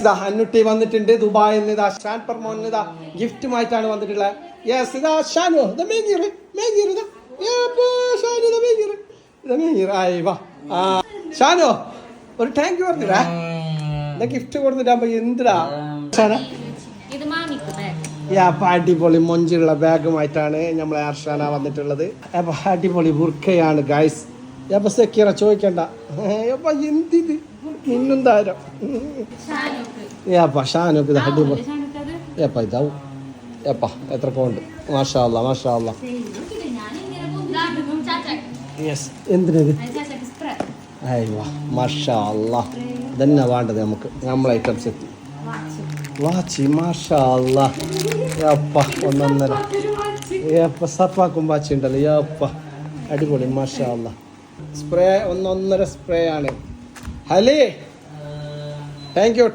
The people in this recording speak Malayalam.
ഇതാ അന്നുട്ടി വന്നിട്ടുണ്ട് ദുബായിൽ നിന്ന്. ഇതാ ഷാൻ പെർമോൻ ഇതാ ഗിഫ്റ്റുമായിട്ടാണ് വന്നിട്ടുള്ളത്. യെസ് ഇതാ ഷാനു ഇതാ മേഗിർ ഇതാ ഷാനു ഇതാ മേഗിർ ആയി വാ. ഷാനു ഒരു താങ്ക് യു പറഞ്ഞിടാ. ഇതാ ഗിഫ്റ്റ് കൊടുത്തിട്ടാകുമ്പോ എന്തിടാ ഷാന. അപ്പൊ അടിപൊളി മൊഞ്ചുള്ള ബാഗുമായിട്ടാണ് നമ്മളെ അർഷാന വന്നിട്ടുള്ളത്. അപ്പൊ അടിപൊളി ബുർക്കയാണ് ഗൈസ്. അപ്പൊ സെക്കീറ ചോദിക്കണ്ട അപ്പൊ എന്തിത് മിന്നും താരം. ഏപ്പാ ഷാനൊക്കെ ഇത് അടിപൊളി. ഏപ്പാ ഇതാവും ഏപ്പാ എത്ര പോണ്ട്. മാഷാ അല്ലാ മാഷാ അല്ലാ. യെസ് എന്തിനത് അയ്യോ മാഷാ അല്ലാ. ഇതന്നെ വേണ്ടത് നമുക്ക്. നമ്മളെ ഐറ്റംസ് എത്തി. വാച്ചി മാഷാ അല്ലാ. ഏപ്പ ഒന്നൊന്നര ഏപ്പ സർപ്പാക്കും വാച്ചി ഉണ്ടല്ലോ. ഏപ്പ അടിപൊളി മാഷാ അല്ലാ. സ്പ്രേ ഒന്നൊന്നര സ്പ്രേ ആണ്. ഹലേ താങ്ക് യു.